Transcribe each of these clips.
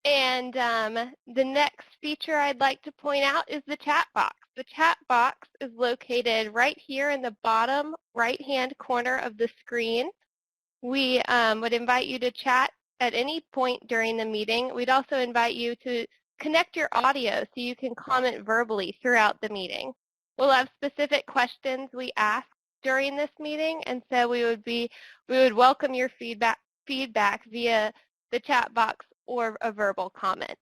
And the next feature I'd like to point out is the chat box. The chat box is located right here in the bottom right-hand corner of the screen. We would invite you to chat at any point during the meeting. We'd also invite you to connect your audio so you can comment verbally throughout the meeting. We'll have specific questions we ask during this meeting, and so we would welcome your feedback via the chat box or a verbal comment.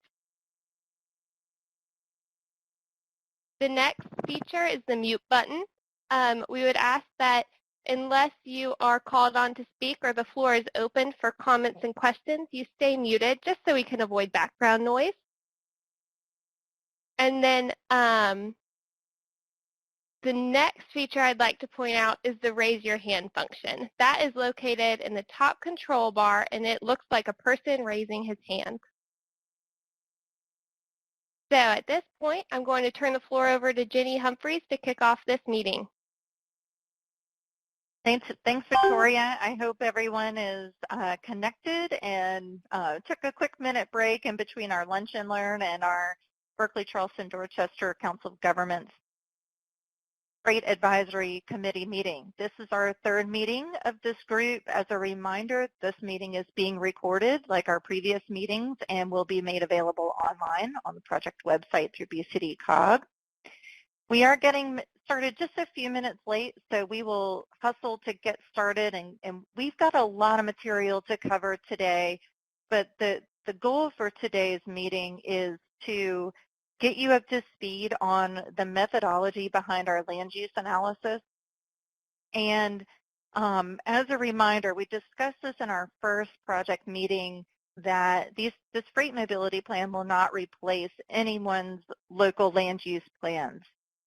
The next feature is the mute button. We would ask that unless you are called on to speak or the floor is open for comments and questions, you stay muted just so we can avoid background noise. And then the next feature I'd like to point out is the raise your hand function. That is located in the top control bar, and it looks like a person raising his hand. So at this point, I'm going to turn the floor over to Jenny Humphreys to kick off this meeting. Thanks, Victoria. I hope everyone is connected and took a quick minute break in between our Lunch and Learn and our Berkeley Charleston Dorchester Council of Governments Freight Advisory Committee meeting. This is our third meeting of this group. As a reminder, this meeting is being recorded like our previous meetings and will be made available online on the project website through BCD-COG. We are getting started just a few minutes late, so we will hustle to get started, and we've got a lot of material to cover today, but the goal for today's meeting is to get you up to speed on the methodology behind our land use analysis. And as a reminder, we discussed this in our first project meeting that this freight mobility plan will not replace anyone's local land use plans.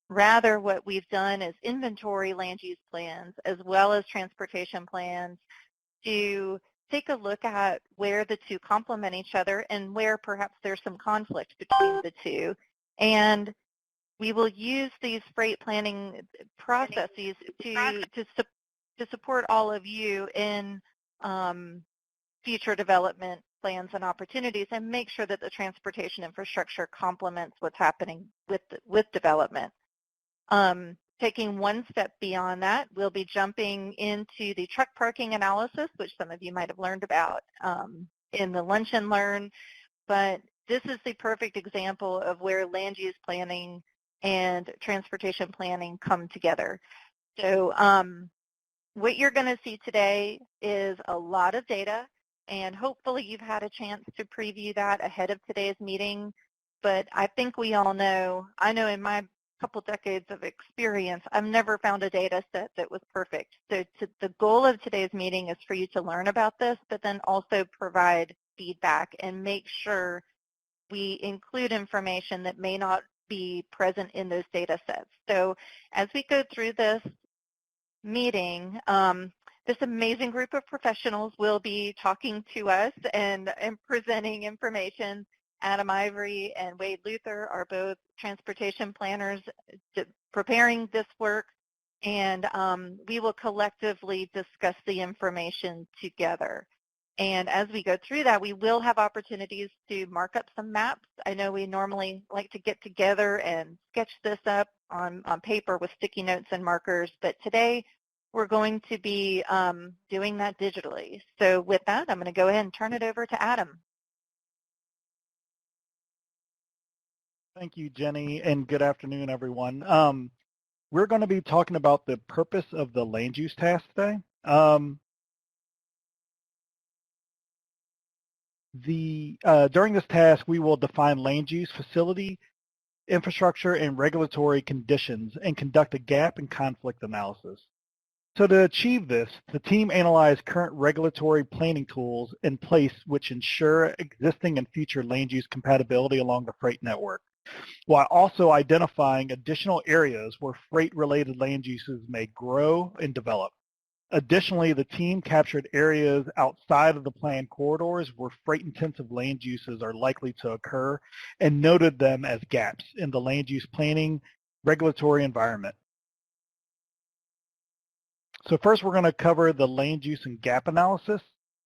Rather, what we've done is inventory land use plans as well as transportation plans to take a look at where the two complement each other and where perhaps there's some conflict between the two. And we will use these freight planning processes to support all of you in future development plans and opportunities and make sure that the transportation infrastructure complements what's happening with development. Taking one step beyond that, we'll be jumping into the truck parking analysis, which some of you might have learned about in the Lunch and Learn, but this is the perfect example of where land use planning and transportation planning come together. So what you're going to see today is a lot of data, and hopefully you've had a chance to preview that ahead of today's meeting, but I think we all know, I know in my couple decades of experience, I've never found a data set that was perfect. So the goal of today's meeting is for you to learn about this, but then also provide feedback and make sure we include information that may not be present in those data sets. So as we go through this meeting, this amazing group of professionals will be talking to us and presenting information. Adam Ivory and Wade Luther are both transportation planners preparing this work, and we will collectively discuss the information together. And as we go through that, we will have opportunities to mark up some maps. I know we normally like to get together and sketch this up on paper with sticky notes and markers, but today we're going to be doing that digitally. So with that, I'm going to go ahead and turn it over to Adam. Thank you, Jenny, and good afternoon, everyone. We're going to be talking about the purpose of the land use task today. During this task, we will define land use, facility, infrastructure, and regulatory conditions and conduct a gap and conflict analysis. So to achieve this, the team analyzed current regulatory planning tools in place which ensure existing and future land use compatibility along the freight network, while also identifying additional areas where freight-related land uses may grow and develop. Additionally, the team captured areas outside of the planned corridors where freight-intensive land uses are likely to occur and noted them as gaps in the land use planning regulatory environment. So first, we're going to cover the land use and gap analysis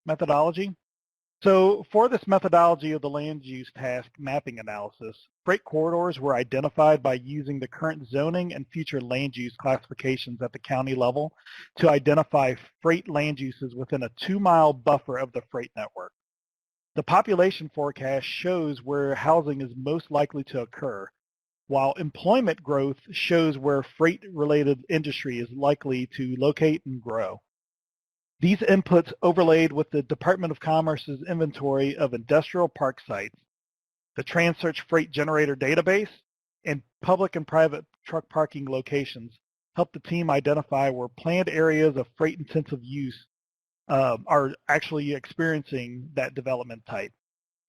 methodology. So for this methodology of the land use task mapping analysis, freight corridors were identified by using the current zoning and future land use classifications at the county level to identify freight land uses within a 2-mile buffer of the freight network. The population forecast shows where housing is most likely to occur, while employment growth shows where freight-related industry is likely to locate and grow. These inputs overlaid with the Department of Commerce's inventory of industrial park sites, the TransSearch Freight Generator database, and public and private truck parking locations help the team identify where planned areas of freight-intensive use are actually experiencing that development type,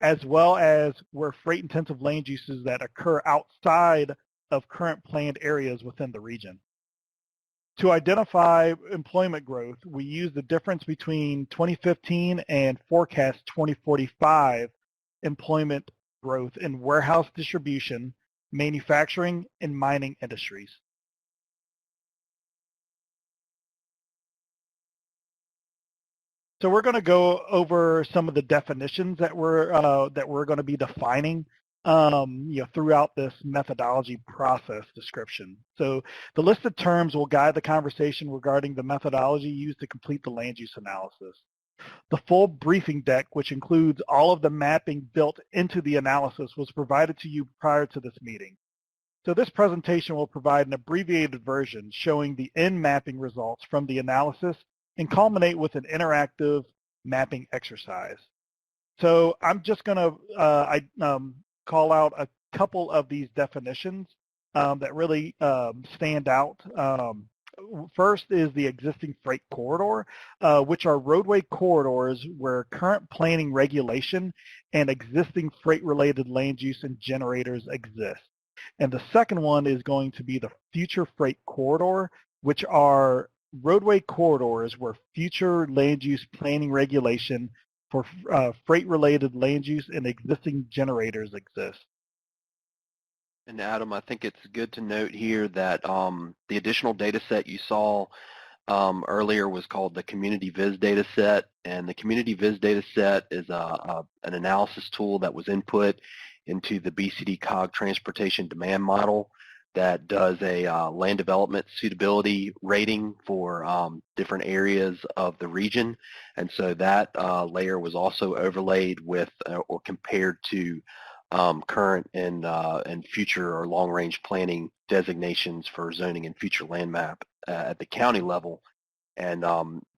as well as where freight-intensive land uses that occur outside of current planned areas within the region. To identify employment growth, we use the difference between 2015 and forecast 2045 employment growth in warehouse distribution, manufacturing, and mining industries. So we're going to go over some of the definitions that we're going to be defining throughout this methodology process description. So the listed terms will guide the conversation regarding the methodology used to complete the land use analysis. The full briefing deck, which includes all of the mapping built into the analysis, was provided to you prior to this meeting. So this presentation will provide an abbreviated version showing the end mapping results from the analysis and culminate with an interactive mapping exercise. So I'm just going to call out a couple of these definitions that really stand out. First is the existing freight corridor, which are roadway corridors where current planning regulation and existing freight-related land use and generators exist. And the second one is going to be the future freight corridor, which are roadway corridors where future land use planning regulation for freight-related land use and existing generators exist. And Adam, I think it's good to note here that the additional data set you saw earlier was called the Community Viz data set, and the Community Viz data set is an analysis tool that was input into the BCD-COG transportation demand model that does a land development suitability rating for different areas of the region. And so that layer was also overlaid with or compared to current and future or long-range planning designations for zoning and future land map at the county level. And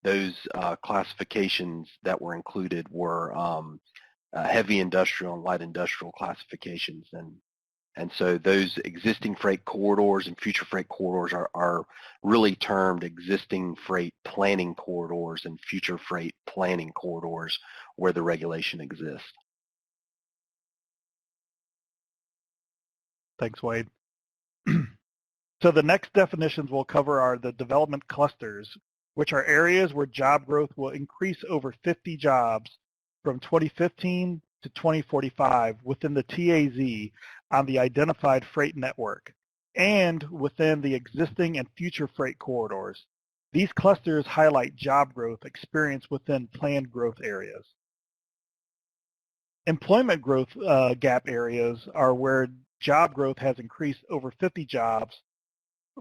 those classifications that were included were heavy industrial and light industrial classifications. And so those existing freight corridors and future freight corridors are really termed existing freight planning corridors and future freight planning corridors where the regulation exists. Thanks, Wade. So the next definitions we'll cover are the development clusters, which are areas where job growth will increase over 50 jobs from 2015 to 2045 within the TAZ on the identified freight network and within the existing and future freight corridors. These clusters highlight job growth experienced within planned growth areas. Employment growth gap areas are where job growth has increased over 50 jobs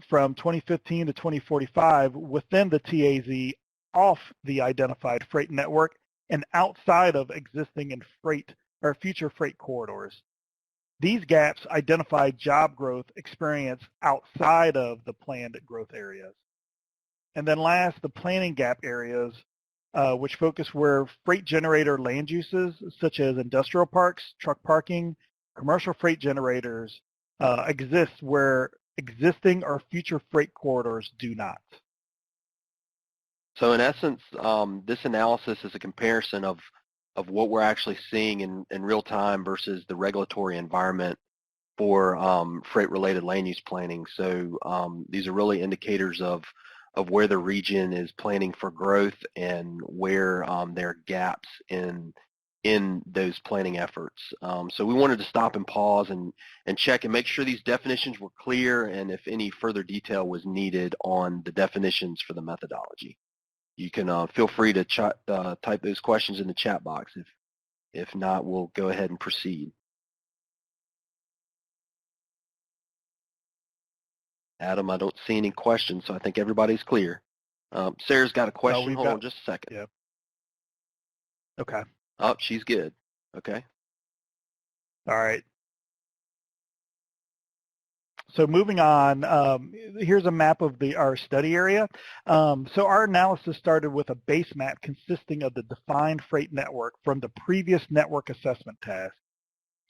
from 2015 to 2045 within the TAZ off the identified freight network and outside of existing and freight or future freight corridors. These gaps identify job growth experience outside of the planned growth areas. And then last, the planning gap areas, which focus where freight generator land uses, such as industrial parks, truck parking, commercial freight generators, exist where existing or future freight corridors do not. So in essence, this analysis is a comparison of what we're actually seeing in real time versus the regulatory environment for freight-related land use planning. So these are really indicators of where the region is planning for growth and where there are gaps in those planning efforts. So we wanted to stop and pause and check and make sure these definitions were clear and if any further detail was needed on the definitions for the methodology. You can feel free to type those questions in the chat box If not, we'll go ahead and proceed. Adam, I don't see any questions, so I think everybody's clear. Sarah's got a question. Hold on just a second. Yeah. Okay. Oh, she's good. Okay. All right. So moving on, here's a map of our study area. So our analysis started with a base map consisting of the defined freight network from the previous network assessment task.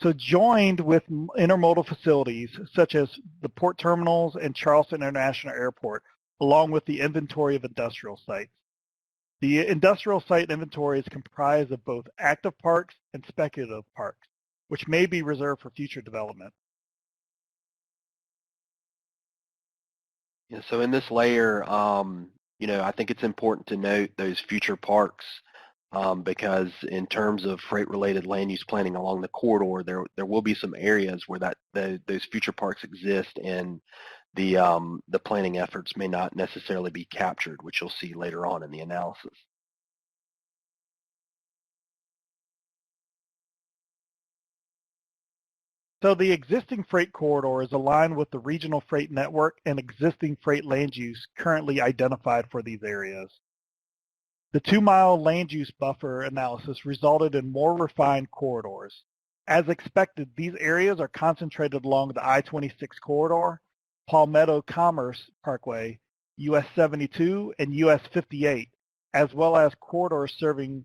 So joined with intermodal facilities such as the port terminals and Charleston International Airport, along with the inventory of industrial sites. The industrial site inventory is comprised of both active parks and speculative parks, which may be reserved for future development. Yeah, so in this layer, I think it's important to note those future parks because in terms of freight-related land use planning along the corridor, there will be some areas where those future parks exist, and the planning efforts may not necessarily be captured, which you'll see later on in the analysis. So the existing freight corridor is aligned with the regional freight network and existing freight land use currently identified for these areas. The 2-mile land use buffer analysis resulted in more refined corridors. As expected, these areas are concentrated along the I-26 corridor, Palmetto Commerce Parkway, US 72, and US 58, as well as corridors serving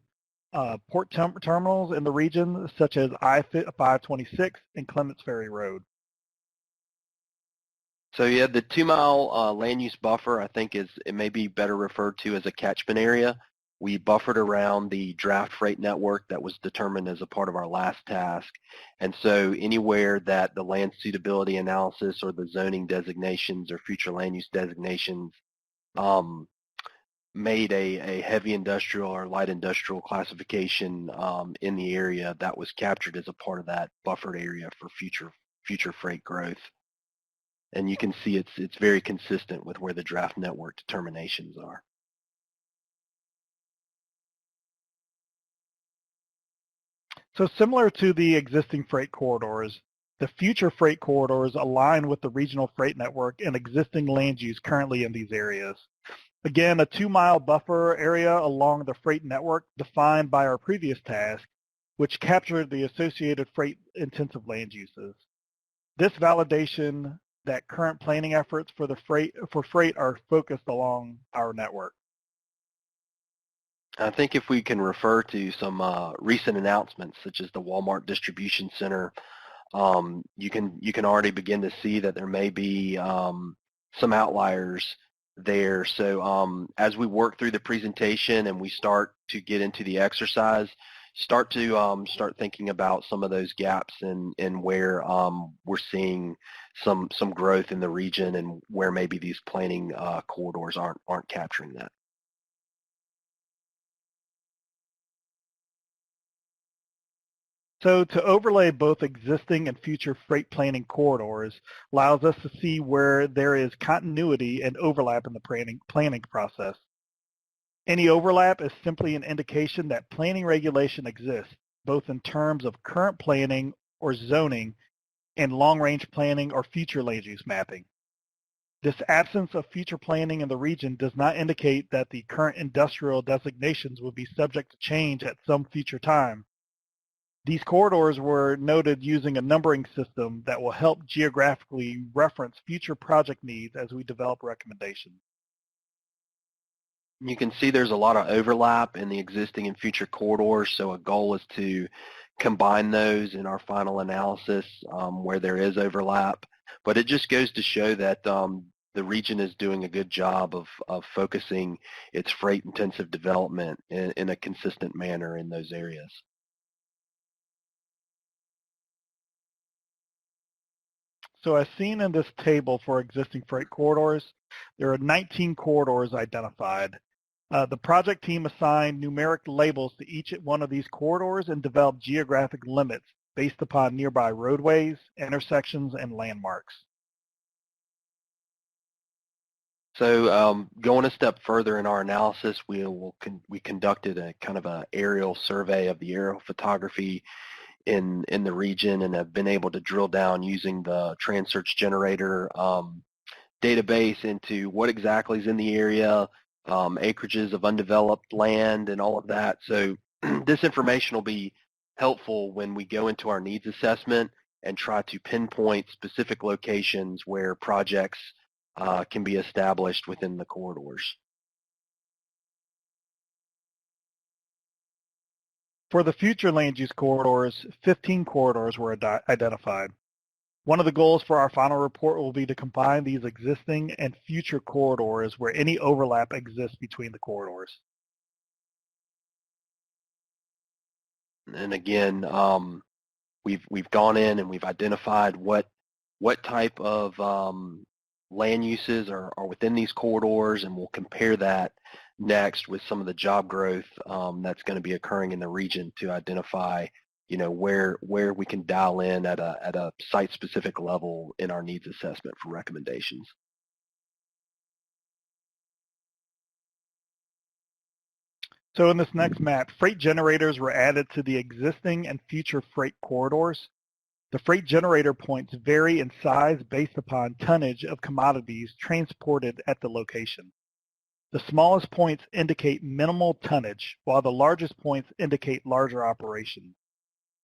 port terminals in the region, such as I-526 and Clements Ferry Road. So yeah, the 2-mile land use buffer, I think it may be better referred to as a catchment area. We buffered around the draft freight network that was determined as a part of our last task. And so anywhere that the land suitability analysis or the zoning designations or future land use designations made a heavy industrial or light industrial classification in the area, that was captured as a part of that buffered area for future freight growth. And you can see it's very consistent with where the draft network determinations are. So similar to the existing freight corridors, the future freight corridors align with the regional freight network and existing land use currently in these areas. Again, a 2-mile buffer area along the freight network defined by our previous task, which captured the associated freight-intensive land uses. This validation that current planning efforts for freight are focused along our network. I think if we can refer to some recent announcements, such as the Walmart Distribution Center, you can already begin to see that there may be some outliers there. So as we work through the presentation and we start to get into the exercise, start thinking about some of those gaps and where we're seeing some growth in the region and where maybe these planning corridors aren't capturing that. So to overlay both existing and future freight planning corridors allows us to see where there is continuity and overlap in the planning process. Any overlap is simply an indication that planning regulation exists, both in terms of current planning or zoning and long-range planning or future land use mapping. This absence of future planning in the region does not indicate that the current industrial designations will be subject to change at some future time. These corridors were noted using a numbering system that will help geographically reference future project needs as we develop recommendations. You can see there's a lot of overlap in the existing and future corridors, so a goal is to combine those in our final analysis where there is overlap. But it just goes to show that the region is doing a good job of focusing its freight-intensive development in a consistent manner in those areas. So as seen in this table for existing freight corridors, there are 19 corridors identified. The project team assigned numeric labels to each one of these corridors and developed geographic limits based upon nearby roadways, intersections, and landmarks. So going a step further in our analysis, we conducted a kind of an aerial survey of the aerial photography in the region, and have been able to drill down using the Transearch Generator database into what exactly is in the area, acreages of undeveloped land, and all of that. So this information will be helpful when we go into our needs assessment and try to pinpoint specific locations where projects can be established within the corridors. For the future land use corridors, 15 corridors were identified. One of the goals for our final report will be to combine these existing and future corridors where any overlap exists between the corridors. And again, we've gone in and we've identified what type of land uses are within these corridors, and we'll compare that next with some of the job growth that's going to be occurring in the region to identify, where we can dial in at a site-specific level in our needs assessment for recommendations. So in this next map, freight generators were added to the existing and future freight corridors. The freight generator points vary in size based upon tonnage of commodities transported at the location. The smallest points indicate minimal tonnage, while the largest points indicate larger operations.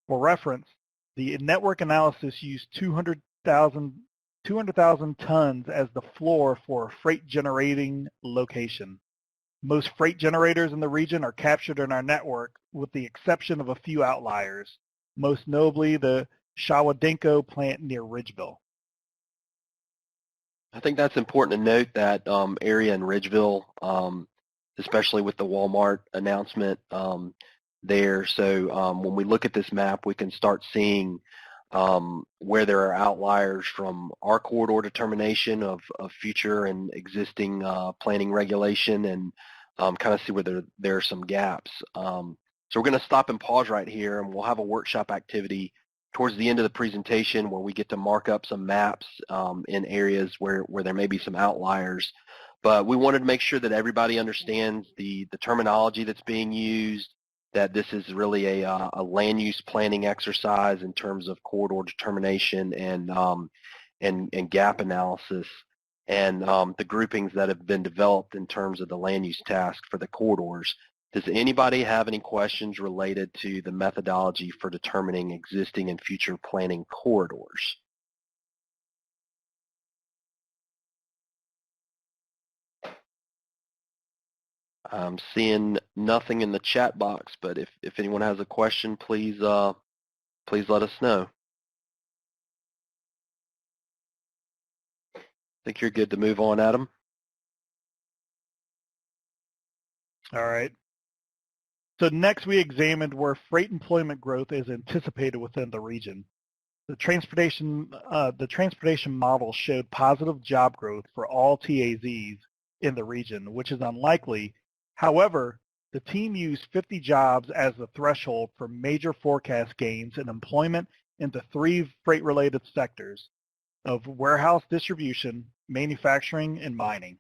For reference, the network analysis used 200,000 tons as the floor for a freight generating location. Most freight generators in the region are captured in our network, with the exception of a few outliers, most notably the Shawadenko plant near Ridgeville. I think that's important to note, that area in Ridgeville, especially with the Walmart announcement there. So when we look at this map, we can start seeing where there are outliers from our corridor determination of future and existing planning regulation, and kind of see where there are some gaps. So we're going to stop and pause right here, and we'll have a workshop activity towards the end of the presentation where we get to mark up some maps in areas where there may be some outliers. But we wanted to make sure that everybody understands the terminology that's being used, that this is really a land use planning exercise in terms of corridor determination and gap analysis, and the groupings that have been developed in terms of the land use task for the corridors. Does anybody have any questions related to the methodology for determining existing and future planning corridors? I'm seeing nothing in the chat box, but if anyone has a question, please let us know. I think you're good to move on, Adam. All right. So next we examined where freight employment growth is anticipated within the region. The transportation model showed positive job growth for all TAZs in the region, which is unlikely. However, the team used 50 jobs as the threshold for major forecast gains in employment in the 3 freight-related sectors of warehouse distribution, manufacturing, and mining.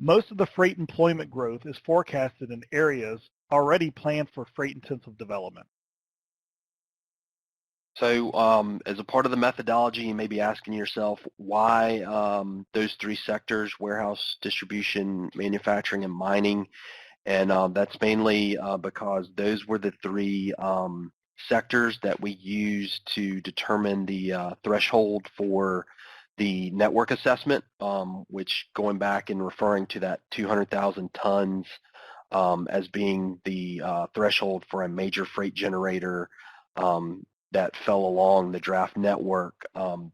Most of the freight employment growth is forecasted in areas already planned for freight-intensive development. So as a part of the methodology, you may be asking yourself why those 3 sectors, warehouse, distribution, manufacturing, and mining. And that's mainly because those were the 3 sectors that we used to determine the threshold for the network assessment, which, going back and referring to that 200,000 tons as being the threshold for a major freight generator that fell along the draft network.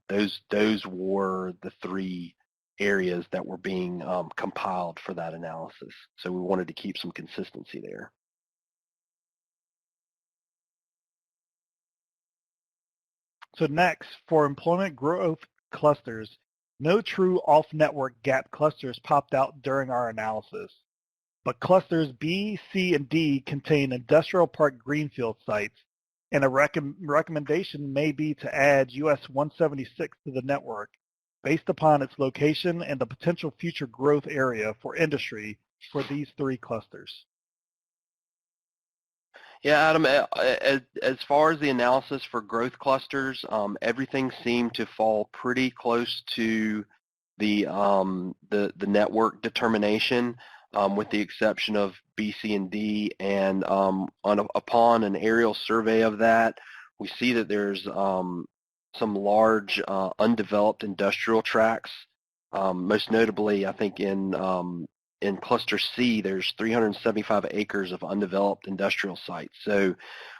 Those were the 3 areas that were being compiled for that analysis. So we wanted to keep some consistency there. So next, for employment growth clusters, no true off-network gap clusters popped out during our analysis, but clusters B, C, and D contain industrial park greenfield sites, and a recommendation may be to add US 176 to the network based upon its location and the potential future growth area for industry for these 3 clusters? Yeah, Adam, as far as the analysis for growth clusters, everything seemed to fall pretty close to the network determination, with the exception of B, C, and D. And upon an aerial survey of that, we see that there's some large undeveloped industrial tracts. Most notably, I think in Cluster C, there's 375 acres of undeveloped industrial sites. So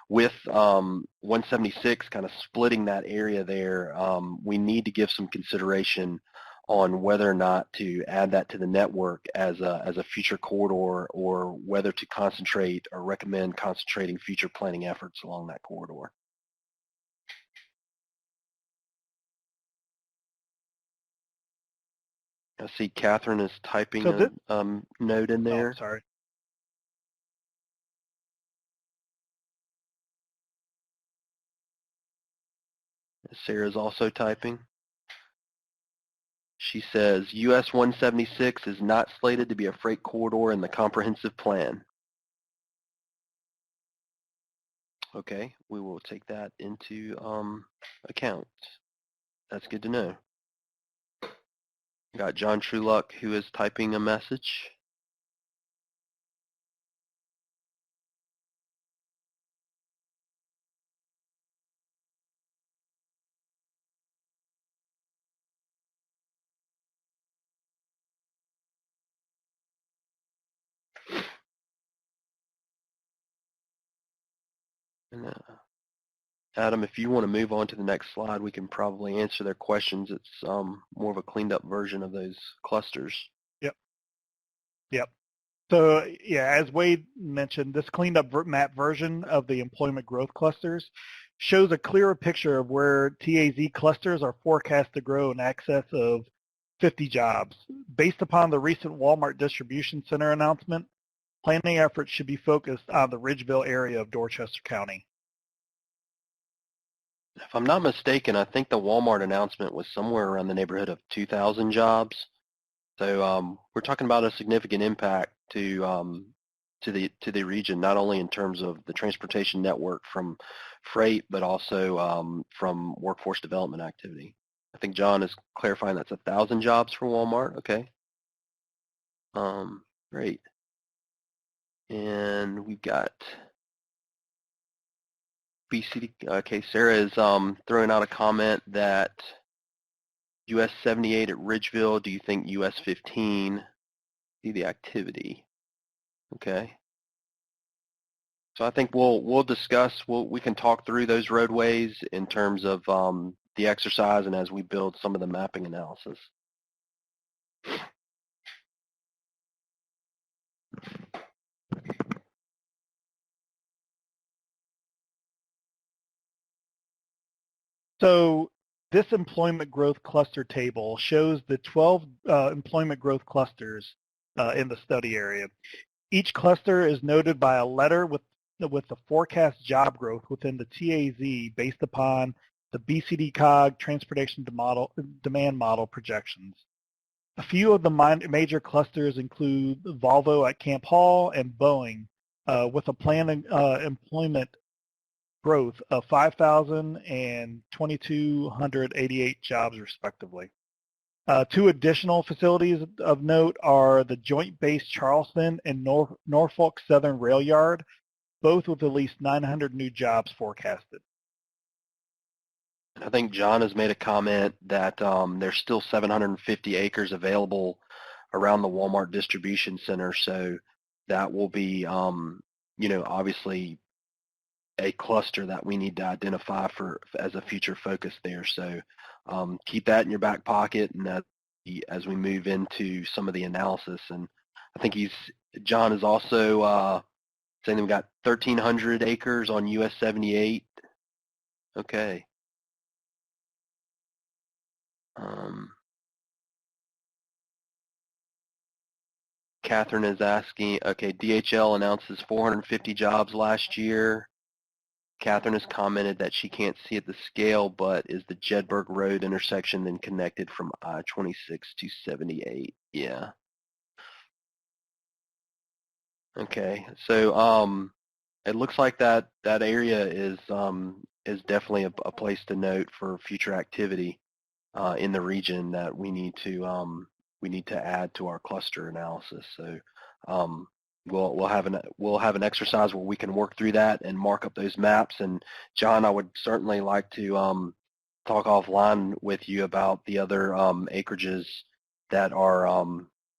with 176 kind of splitting that area there, we need to give some consideration on whether or not to add that to the network as a future corridor, or whether to concentrate or recommend concentrating future planning efforts along that corridor. I see Catherine is typing a note in there. Oh, sorry. Sarah's also typing. She says, US 176 is not slated to be a freight corridor in the comprehensive plan. Okay, we will take that into account. That's good to know. Got John Trueluck, who is typing a message. And, Adam, if you want to move on to the next slide, we can probably answer their questions. It's more of a cleaned up version of those clusters. Yep. So yeah, as Wade mentioned, this cleaned up map version of the employment growth clusters shows a clearer picture of where TAZ clusters are forecast to grow in excess of 50 jobs. Based upon the recent Walmart distribution center announcement, planning efforts should be focused on the Ridgeville area of Dorchester County. If I'm not mistaken, I think the Walmart announcement was somewhere around the neighborhood of 2,000 jobs. So we're talking about a significant impact to the region, not only in terms of the transportation network from freight, but also from workforce development activity. I think John is clarifying that's 1,000 jobs for Walmart. Okay. Great. And we've got BCD. Okay, Sarah is throwing out a comment that US 78 at Ridgeville. Do you think US 15 see the activity? Okay. So I think we'll discuss. We can talk through those roadways in terms of the exercise and as we build some of the mapping analysis. So this employment growth cluster table shows the 12 employment growth clusters in the study area. Each cluster is noted by a letter with the forecast job growth within the TAZ based upon the BCD-COG transportation demand model projections. A few of the major clusters include Volvo at Camp Hall and Boeing with a planned employment growth of 5,000 and 2,288 jobs respectively. 2 additional facilities of note are the Joint Base Charleston and Norfolk Southern Rail Yard, both with at least 900 new jobs forecasted. I think John has made a comment that there's still 750 acres available around the Walmart distribution center, so that will be, obviously a cluster that we need to identify as a future focus there. So keep that in your back pocket, and as we move into some of the analysis. And I think John is also saying we've got 1,300 acres on US 78. Okay. Catherine is asking, okay, DHL announces 450 jobs last year. Catherine has commented that she can't see at the scale, but is the Jedburgh Road intersection then connected from I-26 to 78? Yeah. Okay, so it looks like that area is definitely a place to note for future activity in the region that we need to add to our cluster analysis. So we'll have an exercise where we can work through that and mark up those maps. And John, I would certainly like to talk offline with you about the other acreages that are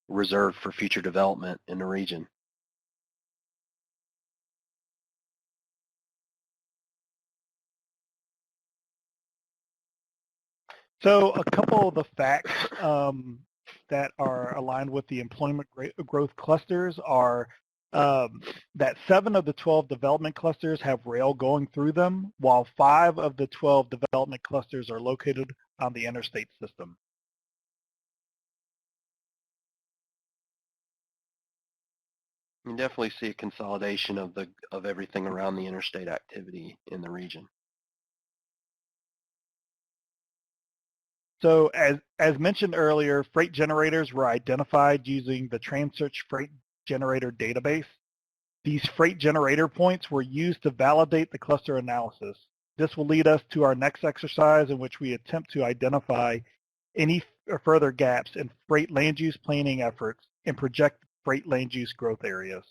reserved for future development in the region. So a couple of the facts that are aligned with the employment growth clusters are that 7 of the 12 development clusters have rail going through them, while 5 of the 12 development clusters are located on the interstate system. You definitely see a consolidation of everything around the interstate activity in the region. So as mentioned earlier, freight generators were identified using the Transearch Freight Generator database. These freight generator points were used to validate the cluster analysis. This will lead us to our next exercise in which we attempt to identify any further gaps in freight land use planning efforts and project freight land use growth areas.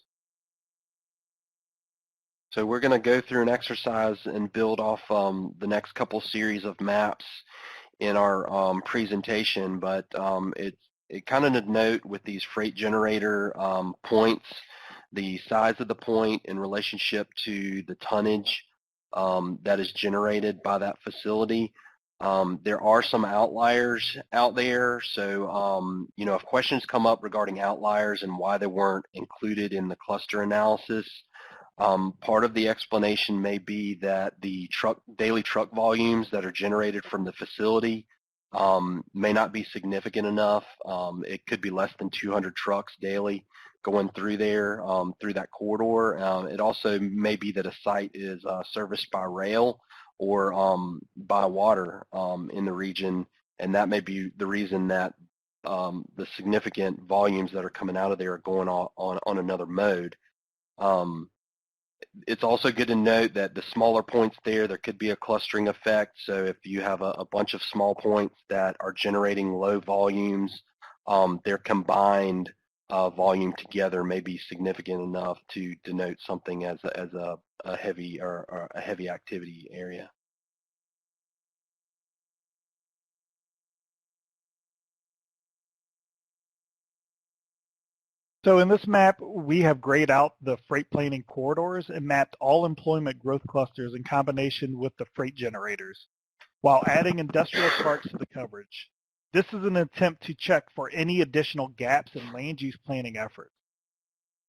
So we're going to go through an exercise and build off the next couple series of maps in our presentation, but it kind of a note with these freight generator points, the size of the point in relationship to the tonnage that is generated by that facility. There are some outliers out there, so if questions come up regarding outliers and why they weren't included in the cluster analysis, part of the explanation may be that the daily truck volumes that are generated from the facility may not be significant enough. It could be less than 200 trucks daily going through there, through that corridor. It also may be that a site is serviced by rail or by water in the region, and that may be the reason that the significant volumes that are coming out of there are going on another mode. It's also good to note that the smaller points there could be a clustering effect. So if you have a bunch of small points that are generating low volumes, their combined volume together may be significant enough to denote something as a heavy or a heavy activity area. So in this map, we have grayed out the freight planning corridors and mapped all employment growth clusters in combination with the freight generators, while adding industrial parks to the coverage. This is an attempt to check for any additional gaps in land use planning efforts.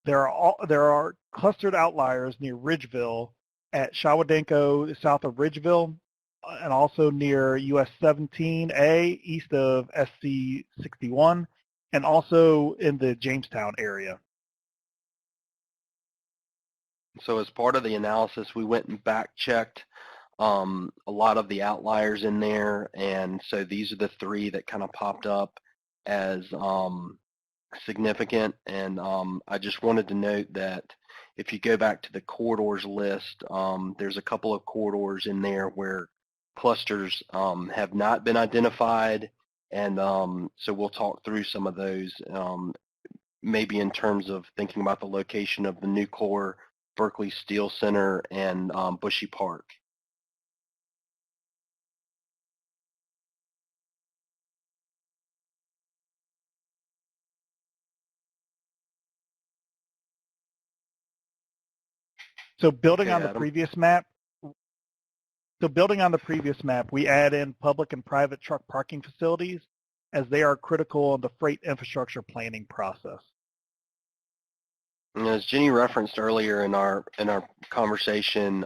There are clustered outliers near Ridgeville at Shawadenko, south of Ridgeville, and also near US 17A, east of SC 61, and also in the Jamestown area. So as part of the analysis, we went and back-checked a lot of the outliers in there, and so these are the 3 that kind of popped up as significant. And I just wanted to note that if you go back to the corridors list, there's a couple of corridors in there where clusters have not been identified. And so we'll talk through some of those, maybe in terms of thinking about the location of the Nucor, Berkeley Steel Center, and Bushy Park. So building Okay, on the Adam. previous map, we add in public and private truck parking facilities as they are critical in the freight infrastructure planning process. And as Jenny referenced earlier in our conversation,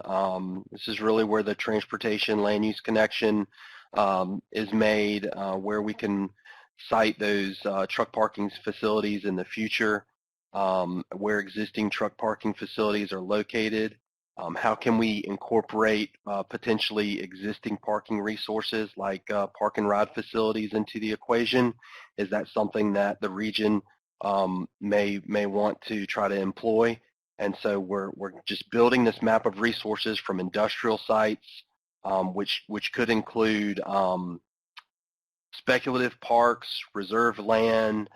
this is really where the transportation land use connection is made, where we can cite those truck parking facilities in the future, where existing truck parking facilities are located, How can we incorporate potentially existing parking resources like park and ride facilities into the equation? Is that something that the region may want to try to employ? And so we're just building this map of resources from industrial sites, which could include speculative parks, reserved land,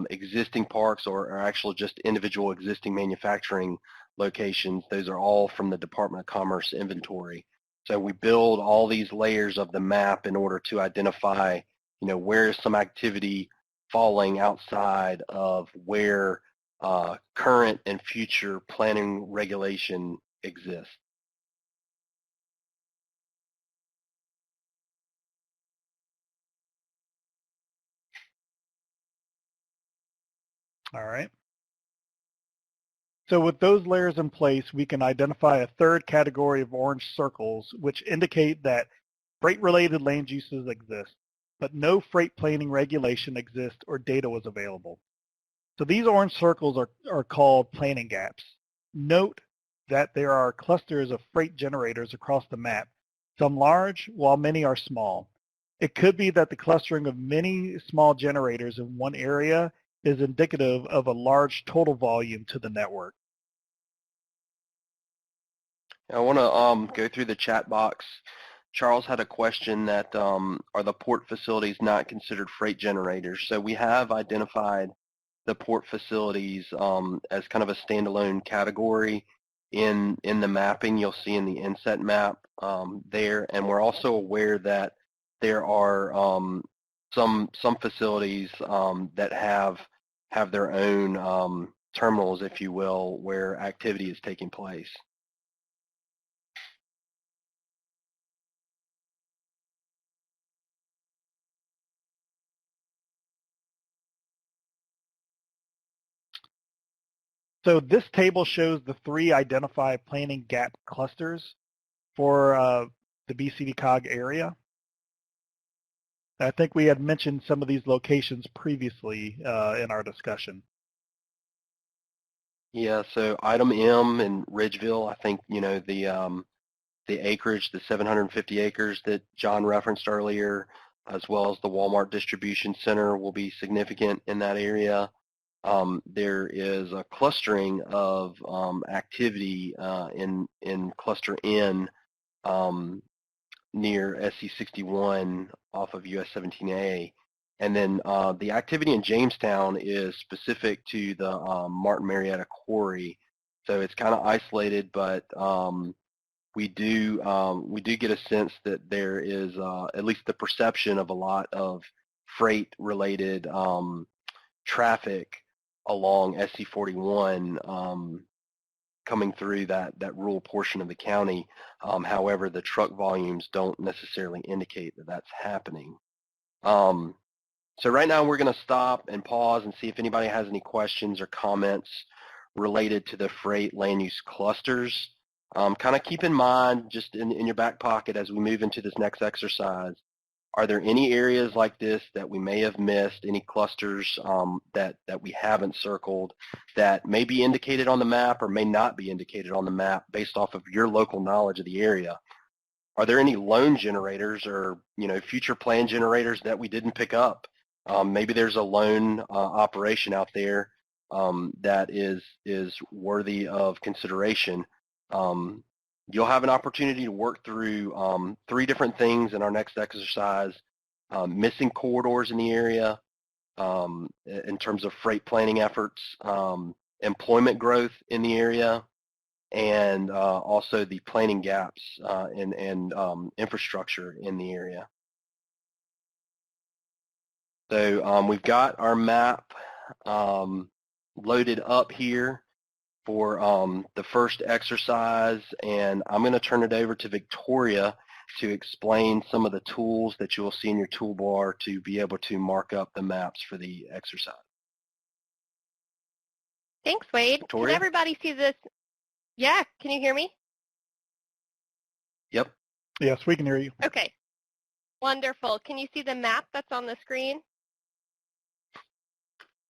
existing parks, or actually just individual existing manufacturing locations. Those are all from the Department of Commerce inventory. So we build all these layers of the map in order to identify, where is some activity falling outside of where current and future planning regulation exists. All right. So with those layers in place, we can identify a third category of orange circles, which indicate that freight-related land uses exist, but no freight planning regulation exists or data was available. So these orange circles are called planning gaps. Note that there are clusters of freight generators across the map, some large while many are small. It could be that the clustering of many small generators in one area is indicative of a large total volume to the network. I want to go through the chat box. Charles had a question that are the port facilities not considered freight generators? So we have identified the port facilities as kind of a standalone category in the mapping. You'll see in the inset map there, and we're also aware that there are some facilities that have their own terminals, if you will, where activity is taking place. So this table shows the 3 identified planning gap clusters for the BCDCOG area. I think we had mentioned some of these locations previously in our discussion. Yeah, so item M in Ridgeville, I think, the acreage, the 750 acres that John referenced earlier, as well as the Walmart distribution center will be significant in that area. There is a clustering of activity in cluster N near SC61 off of US 17A. And then the activity in Jamestown is specific to the Martin Marietta Quarry. So it's kind of isolated, but we do get a sense that there is at least the perception of a lot of freight-related traffic along SC41 coming through that rural portion of the county. However, the truck volumes don't necessarily indicate that that's happening. So right now we're going to stop and pause and see if anybody has any questions or comments related to the freight land use clusters. Kind of keep in mind, just in your back pocket as we move into this next exercise, are there any areas like this that we may have missed, any clusters that we haven't circled that may be indicated on the map or may not be indicated on the map based off of your local knowledge of the area? Are there any loan generators or future plan generators that we didn't pick up? Maybe there's a loan operation out there that is worthy of consideration. You'll have an opportunity to work through 3 different things in our next exercise: missing corridors in the area in terms of freight planning efforts, employment growth in the area, and also the planning gaps and infrastructure in the area. So we've got our map loaded up here for the first exercise, and I'm going to turn it over to Victoria to explain some of the tools that you will see in your toolbar to be able to mark up the maps for the exercise. Thanks, Wade. Victoria? Can everybody see this? Yeah, can you hear me? Yep. Yes, we can hear you. Okay, wonderful. Can you see the map that's on the screen?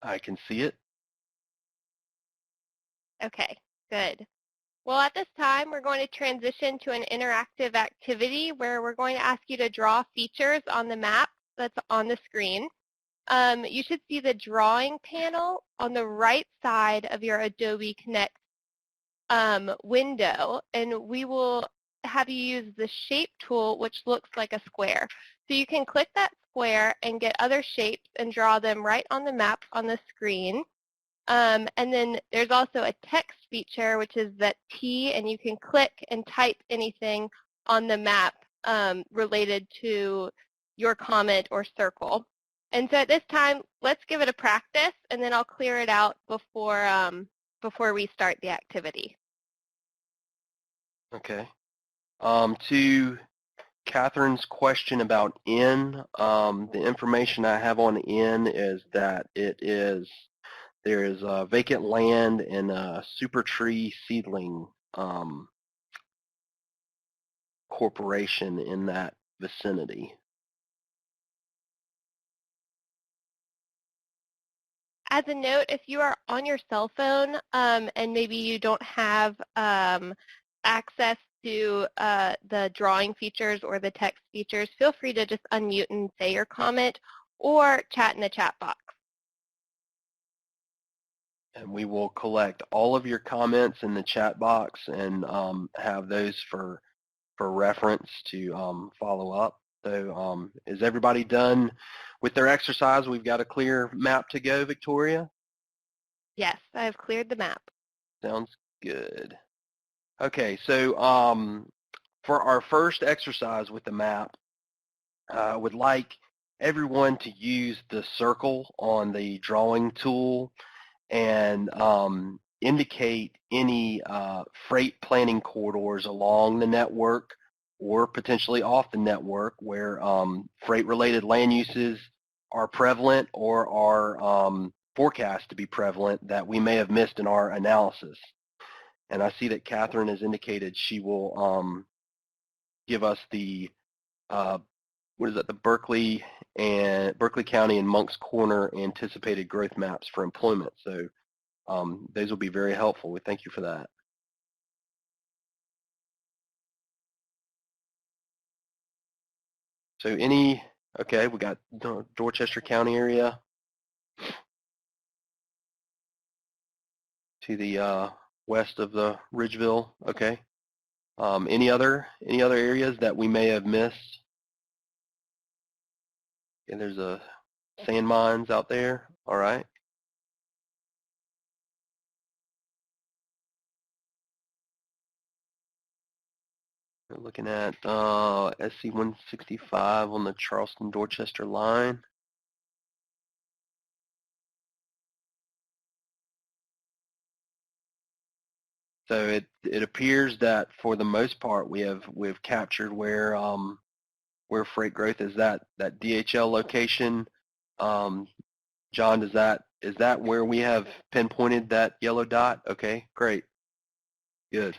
I can see it. Okay, good. Well, at this time, we're going to transition to an interactive activity where we're going to ask you to draw features on the map that's on the screen. You should see the drawing panel on the right side of your Adobe Connect window, and we will have you use the shape tool, which looks like a square. So you can click that square and get other shapes and draw them right on the map on the screen. And then there's also a text feature, which is that T, and you can click and type anything on the map related to your comment or circle. And so at this time, let's give it a practice, and then I'll clear it out before we start the activity. Okay. To Catherine's question about N, the information I have on N is that there is vacant land and a Super Tree Seedling corporation in that vicinity. As a note, if you are on your cell phone and maybe you don't have access to the drawing features or the text features, feel free to just unmute and say your comment or chat in the chat box. And we will collect all of your comments in the chat box and have those for reference to follow up. So is everybody done with their exercise? We've got a clear map to go, Victoria? Yes, I've cleared the map. Sounds good. Okay, so for our first exercise with the map, I would like everyone to use the circle on the drawing tool and indicate any freight planning corridors along the network or potentially off the network where freight-related land uses are prevalent or are forecast to be prevalent that we may have missed in our analysis. And I see that Catherine has indicated she will give us the the Berkeley County and Moncks Corner anticipated growth maps for employment. So those will be very helpful. We thank you for that. So okay, we got Dorchester County area to the west of the Ridgeville. Okay. Any other areas that we may have missed? And there's a sand mines out there. All right. We're looking at SC 165 on the Charleston-Dorchester line. So it appears that for the most part we've captured where freight growth is. That DHL location. John, is that where we have pinpointed that yellow dot? Okay, great. Good.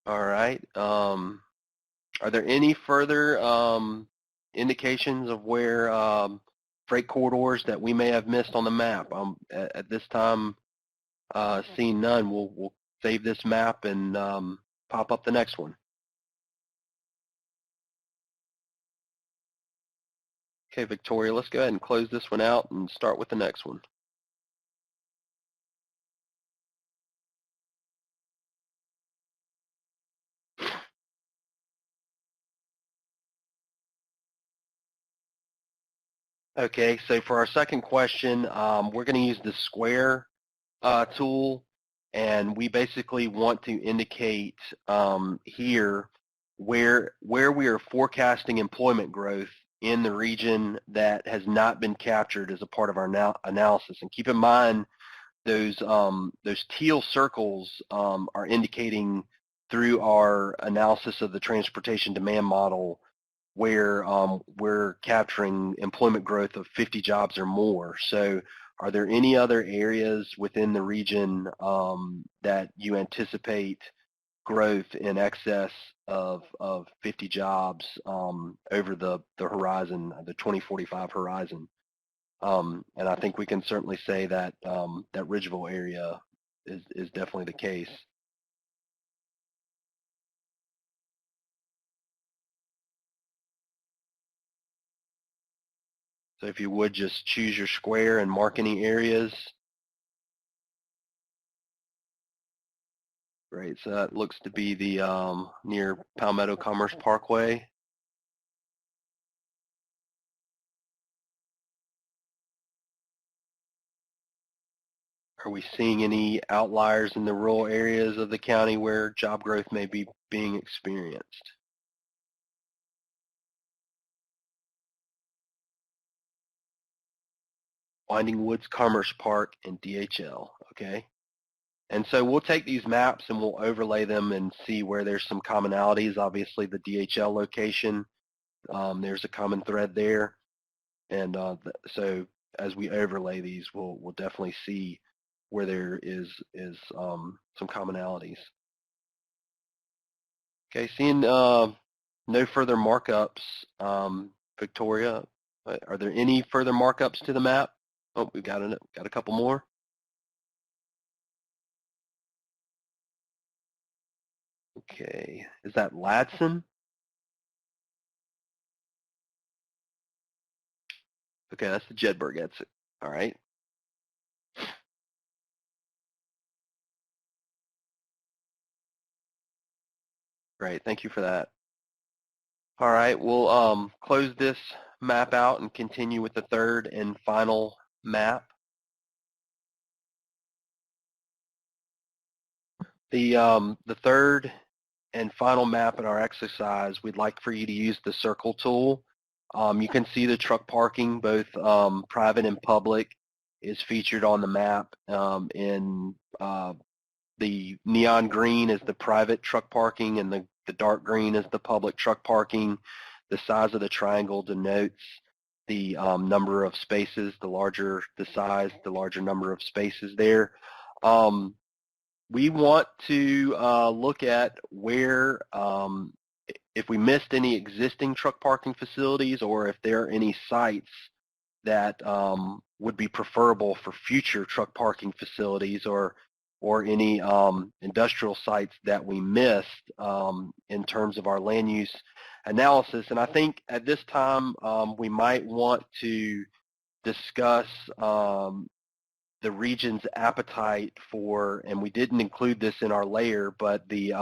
All right. Are there any further indications of where freight corridors that we may have missed on the map? At this time, seeing none, we'll save this map and pop up the next one. Okay, Victoria, let's go ahead and close this one out and start with the next one. Okay, so for our second question, we're going to use the square tool, and we basically want to indicate here where we are forecasting employment growth in the region that has not been captured as a part of our analysis. And keep in mind, those teal circles are indicating through our analysis of the transportation demand model where we're capturing employment growth of 50 jobs or more. So are there any other areas within the region that you anticipate growth in excess of 50 jobs over the horizon, the 2045 horizon. And I think we can certainly say that that Ridgeville area is definitely the case. So if you would just choose your square and mark any areas. Great, so that looks to be the near Palmetto Commerce Parkway. Are we seeing any outliers in the rural areas of the county where job growth may be being experienced? Winding Woods Commerce Park and DHL, okay? And so we'll take these maps and we'll overlay them and see where there's some commonalities. Obviously the DHL location, there's a common thread there. And so as we overlay these, we'll definitely see where there is some commonalities. Okay, seeing no further markups, Victoria, are there any further markups to the map? Oh, we've got a couple more. Okay, is that Ladson? Okay, that's the Jedburgh exit. All right. Great, thank you for that. All right, we'll close this map out and continue with the third and final map. The third and final map in our exercise, we'd like for you to use the circle tool. You can see the truck parking, both private and public, is featured on the map. In the neon green is the private truck parking, and the dark green is the public truck parking. The size of the triangle denotes the number of spaces. The larger the size, the larger number of spaces there. We want to look at where, if we missed any existing truck parking facilities, or if there are any sites that would be preferable for future truck parking facilities, or any industrial sites that we missed in terms of our land use analysis. And I think at this time we might want to discuss the region's appetite for, and we didn't include this in our layer, but the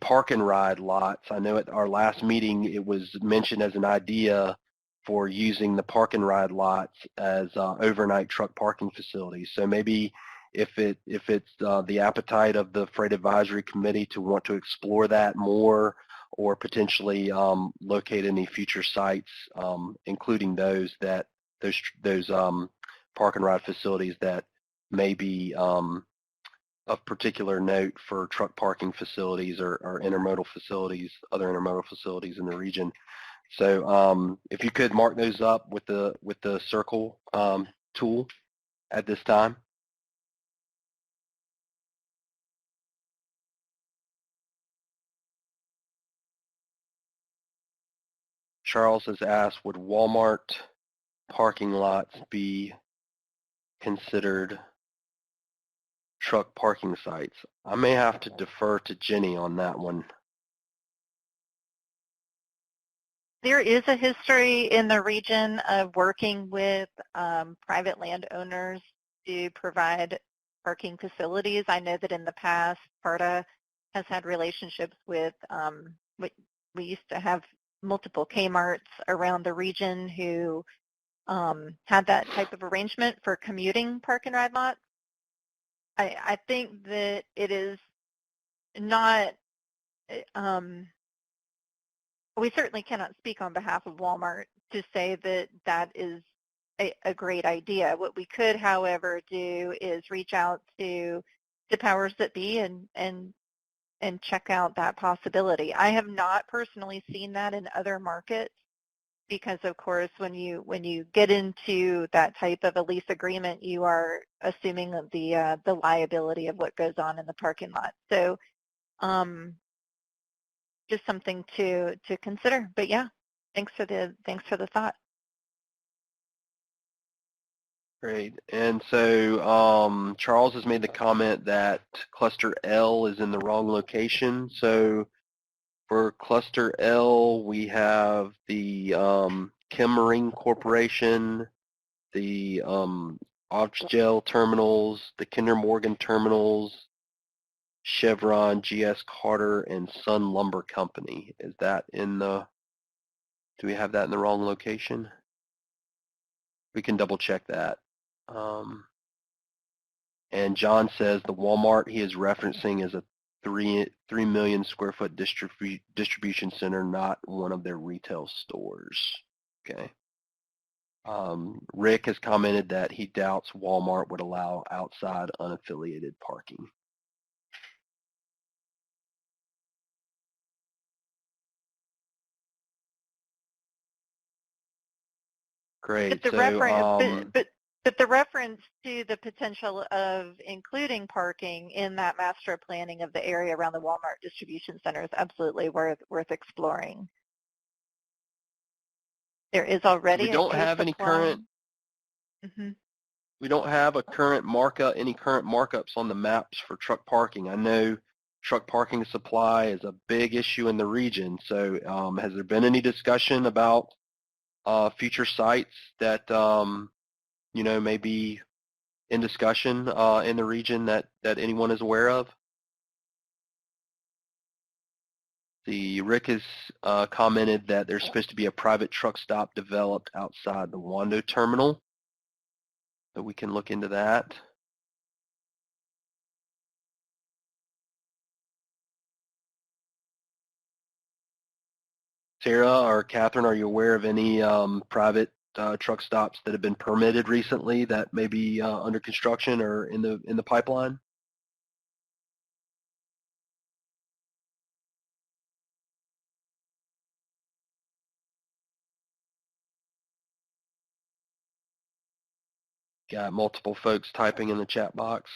park and ride lots. I know at our last meeting it was mentioned as an idea for using the park and ride lots as overnight truck parking facilities. So maybe if it's the appetite of the Freight Advisory Committee to want to explore that more, or potentially locate any future sites, including those park and ride facilities that may be of particular note for truck parking facilities or intermodal facilities, other intermodal facilities in the region. So if you could mark those up with the circle tool at this time. Charles has asked, would Walmart parking lots be considered truck parking sites? I may have to defer to Jenny on that one. There is a history in the region of working with private landowners to provide parking facilities. I know that in the past, PARTA has had relationships with, we used to have multiple Kmarts around the region who had that type of arrangement for commuting park and ride lots. I think that it is not, we certainly cannot speak on behalf of Walmart to say that that is a great idea. What we could, however, do is reach out to the powers that be and check out that possibility. I have not personally seen that in other markets, because of course when you get into that type of a lease agreement, you are assuming the liability of what goes on in the parking lot. So just something to consider. But yeah, thanks for the thought. Great. And so Charles has made the comment that cluster L is in the wrong location. So for cluster L, we have the Chemring Corporation, the Obgel terminals, the Kinder Morgan terminals, Chevron, GS Carter, and Sun Lumber Company. Is that in the, do we have that in the wrong location? We can double check that. And John says the Walmart he is referencing is a 3 million square foot distribution center, not one of their retail stores. Okay. Rick has commented that he doubts Walmart would allow outside unaffiliated parking. Great. But the reference to the potential of including parking in that master planning of the area around the Walmart distribution center is absolutely worth exploring. There is already we don't have any current. We don't have a current markup, any current markups on the maps for truck parking. I know truck parking supply is a big issue in the region. So has there been any discussion about future sites that may be in discussion in the region that anyone is aware of? Rick has commented that there's supposed to be a private truck stop developed outside the Wando terminal, so we can look into that. Sarah or Catherine, are you aware of any private truck stops that have been permitted recently that may be under construction or in the pipeline? Got multiple folks typing in the chat box.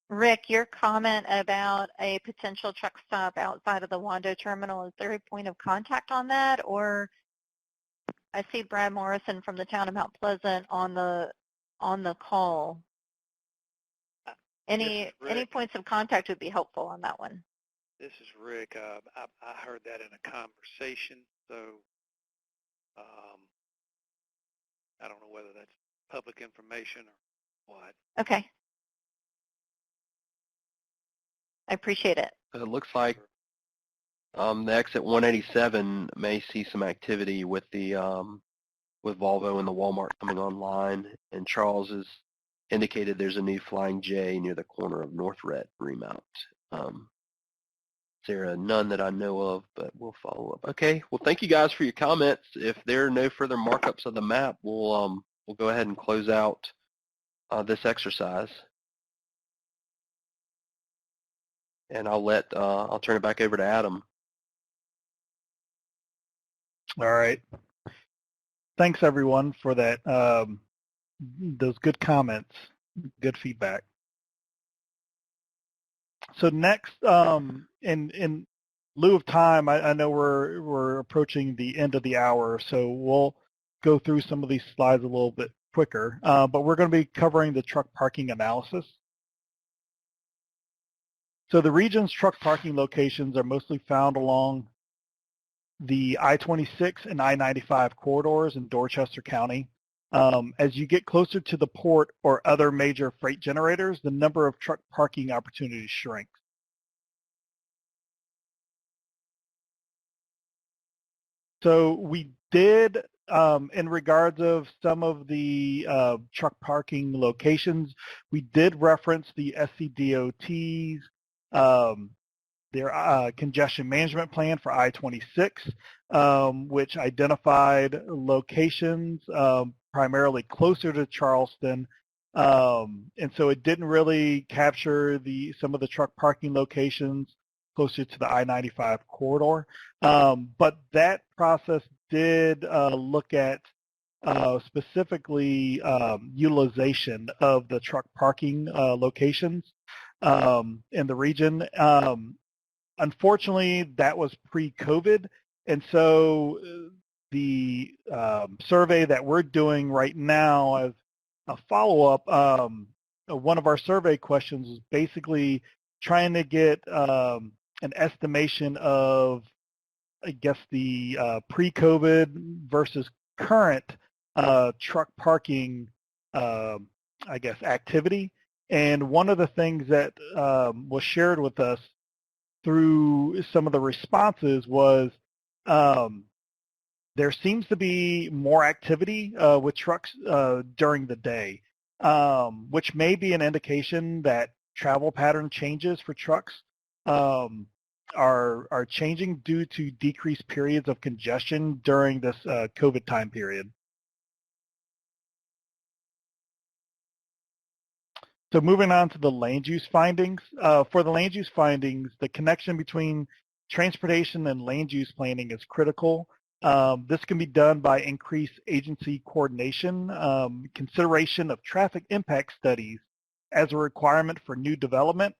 Rick, your comment about a potential truck stop outside of the Wando terminal, is there a point of contact on that? Or I see Brad Morrison from the town of Mount Pleasant on the call. Any points of contact would be helpful on that one. This is Rick. I heard that in a conversation, so I don't know whether that's public information or what. Okay. I appreciate it. It looks like the exit 187 may see some activity with the with Volvo and the Walmart coming online, and Charles has indicated there's a new Flying J near the corner of North Rhett remount. Sarah, none that I know of, but we'll follow up. Okay, well, thank you guys for your comments. If there are no further markups of the map, we'll go ahead and close out this exercise. And I'll turn it back over to Adam. All right. Thanks everyone for that. Those good comments, good feedback. So next, in lieu of time, I know we're approaching the end of the hour, so we'll go through some of these slides a little bit quicker. But we're going to be covering the truck parking analysis. So the region's truck parking locations are mostly found along the I-26 and I-95 corridors in Dorchester County. As you get closer to the port or other major freight generators, the number of truck parking opportunities shrinks. So we did, in regards of some of the truck parking locations, we did reference the SCDOT's their congestion management plan for I-26, which identified locations primarily closer to Charleston, and so it didn't really capture some of the truck parking locations closer to the I-95 corridor. But that process did look at specifically utilization of the truck parking locations in the region. Unfortunately, that was pre-COVID, and so the survey that we're doing right now as a follow-up, one of our survey questions is basically trying to get an estimation of, I guess, the pre-COVID versus current truck parking, I guess, activity. And one of the things that was shared with us through some of the responses was there seems to be more activity with trucks during the day, which may be an indication that travel pattern changes for trucks are changing due to decreased periods of congestion during this COVID time period. So moving on to the land use findings. For the land use findings, the connection between transportation and land use planning is critical. This can be done by increased agency coordination, consideration of traffic impact studies as a requirement for new development,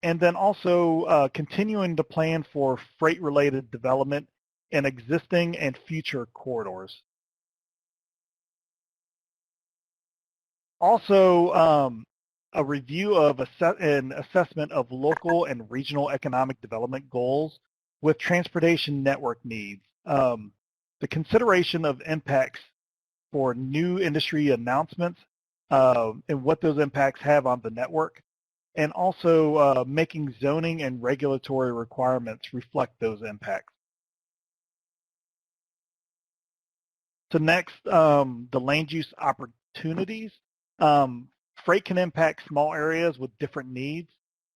and then also continuing to plan for freight-related development in existing and future corridors. Also, a review of an assessment of local and regional economic development goals with transportation network needs. The consideration of impacts for new industry announcements and what those impacts have on the network, and also making zoning and regulatory requirements reflect those impacts. So next, the land use opportunities. Freight can impact small areas with different needs.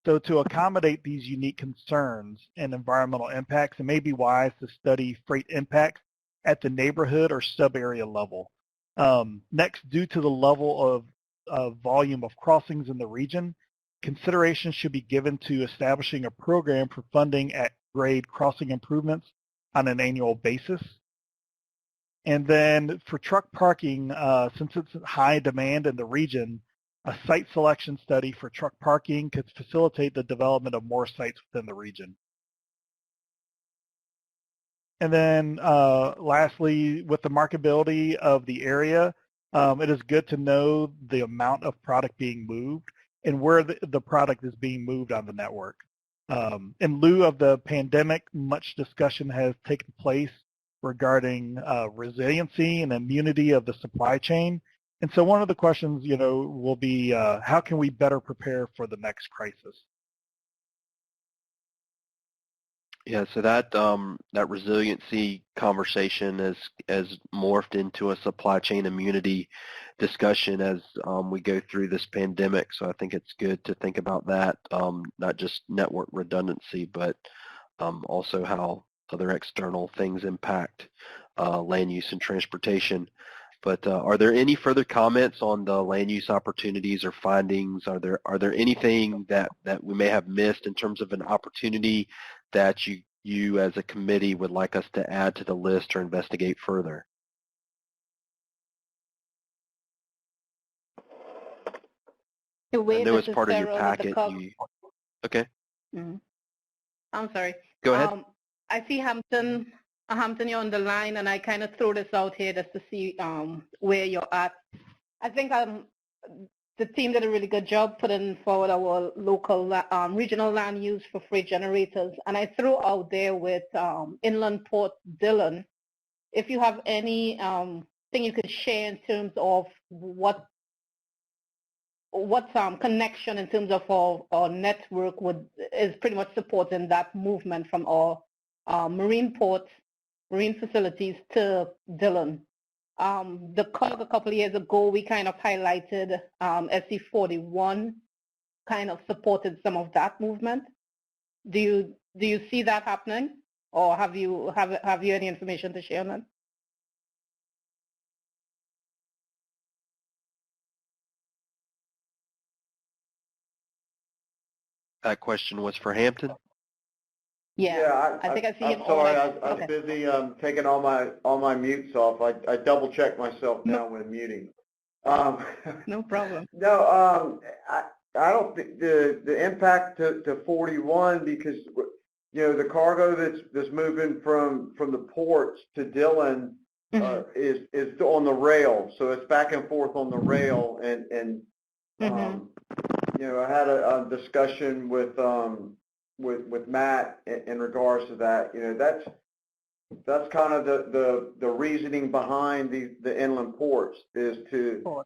So to accommodate these unique concerns and environmental impacts, it may be wise to study freight impacts at the neighborhood or sub-area level. Next, due to the level of volume of crossings in the region, consideration should be given to establishing a program for funding at grade crossing improvements on an annual basis. And then for truck parking, since it's high demand in the region, a site selection study for truck parking could facilitate the development of more sites within the region. And then lastly, with the marketability of the area, it is good to know the amount of product being moved and where the product is being moved on the network. In lieu of the pandemic, much discussion has taken place regarding resiliency and immunity of the supply chain. And so one of the questions, will be how can we better prepare for the next crisis? Yeah, so that resiliency conversation has morphed into a supply chain immunity discussion as we go through this pandemic. So I think it's good to think about that, not just network redundancy, but also how other external things impact land use and transportation. But are there any further comments on the land use opportunities or findings? Are there anything that we may have missed in terms of an opportunity that you as a committee would like us to add to the list or investigate further? I know as part of your packet, okay. Mm-hmm. I'm sorry. Go ahead. I see Hampton, you're on the line, and I kind of throw this out here just to see where you're at. I think the team did a really good job putting forward our local, regional land use for freight generators, and I threw out there with Inland Port Dillon. If you have any thing you could share in terms of what connection in terms of our network is pretty much supporting that movement from our marine ports, marine facilities to Dillon. The COG a couple of years ago, we kind of highlighted SC41 kind of supported some of that movement. Do you see that happening, or have you any information to share on that? That question was for Hampton? Yeah, I think I see I'm him. sorry, I Okay. was busy taking all my mutes off. I double checked myself now when muting. No problem. No, I don't think the impact to 41, because the cargo that's moving from the ports to Dillon is on the rail, so it's back and forth on the rail, and I had a discussion with Matt in regards to that. That's kind of the reasoning behind the inland ports, is to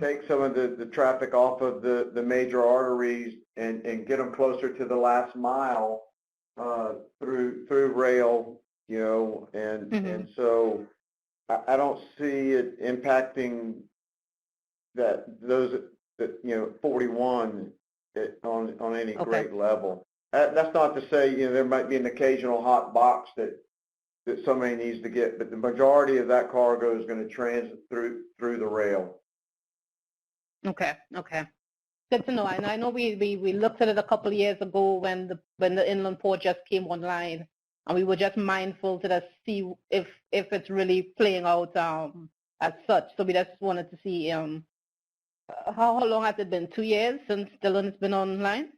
take some of the traffic off of the major arteries and get them closer to the last mile through rail, and so I don't see it impacting those 41 on any great level. That's not to say there might be an occasional hot box that somebody needs to get, but the majority of that cargo is going to transit through the rail. Okay. Good to know. And I know we looked at it a couple of years ago when the inland port just came online, and we were just mindful to just see if it's really playing out as such. So we just wanted to see how long has it been? 2 years since Dillon has been online?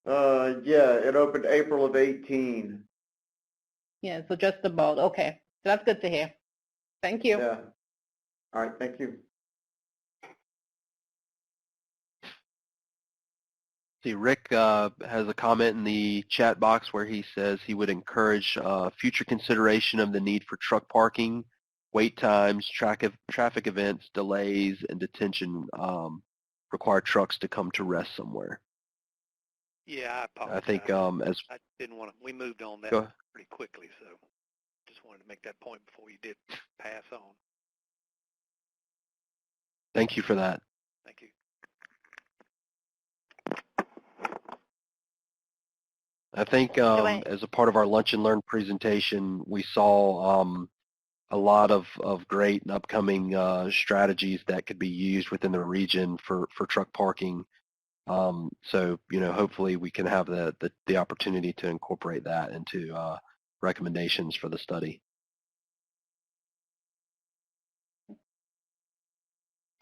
Yeah, it opened April of 18. Yeah, so just about. Okay, so that's good to hear. Thank you. Yeah. All right, thank you. See, Rick has a comment in the chat box where he says he would encourage future consideration of the need for truck parking, wait times, traffic events, delays, and detention require trucks to come to rest somewhere. Yeah, I apologize. I think I didn't want to. We moved on that pretty quickly, so just wanted to make that point before you did pass on. Thank you for that. Thank you. I think as a part of our Lunch and Learn presentation, we saw a lot of great and upcoming strategies that could be used within the region for truck parking. So, hopefully we can have the opportunity to incorporate that into recommendations for the study.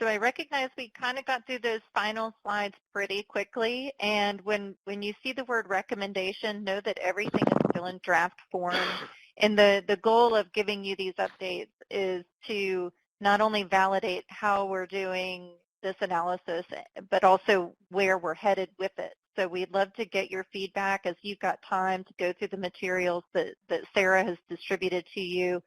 So I recognize we kind of got through those final slides pretty quickly, and when you see the word recommendation, know that everything is still in draft form, and the goal of giving you these updates is to not only validate how we're doing this analysis, but also where we're headed with it. So we'd love to get your feedback as you've got time to go through the materials that Sarah has distributed to you.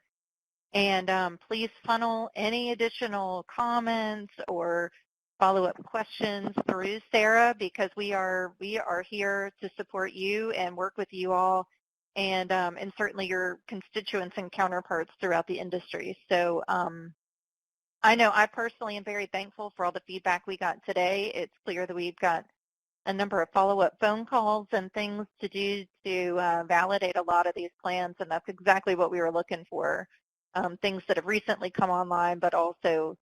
And please funnel any additional comments or follow-up questions through Sarah, because we are here to support you and work with you all, and certainly your constituents and counterparts throughout the industry. So I know I personally am very thankful for all the feedback we got today. It's clear that we've got a number of follow-up phone calls and things to do to validate a lot of these plans, and that's exactly what we were looking for. Things that have recently come online, but also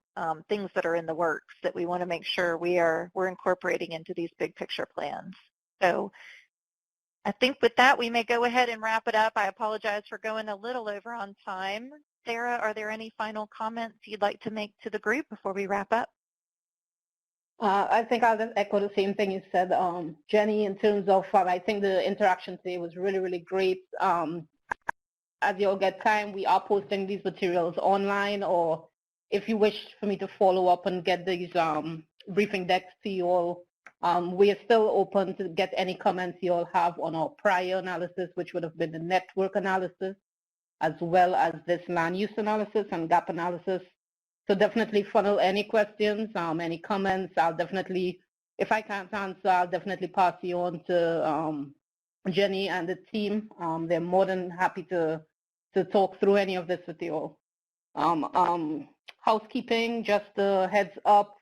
things that are in the works that we want to make sure we're incorporating into these big picture plans. So I think with that, we may go ahead and wrap it up. I apologize for going a little over on time. Sarah, are there any final comments you'd like to make to the group before we wrap up? I think I'll just echo the same thing you said, Jenny, in terms of, I think the interaction today was really, really great. As you all get time, we are posting these materials online, or if you wish for me to follow up and get these briefing decks to you all, we are still open to get any comments you all have on our prior analysis, which would have been the network analysis, as well as this land use analysis and gap analysis. So definitely funnel any questions, any comments. I'll definitely, if I can't answer, I'll definitely pass you on to Jenny and the team. They're more than happy to talk through any of this with you all. Housekeeping, just a heads up,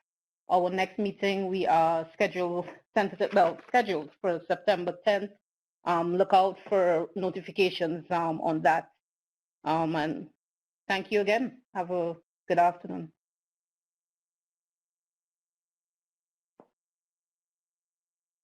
our next meeting we are scheduled for September 10th. Look out for notifications on that. And thank you again. Have a good afternoon.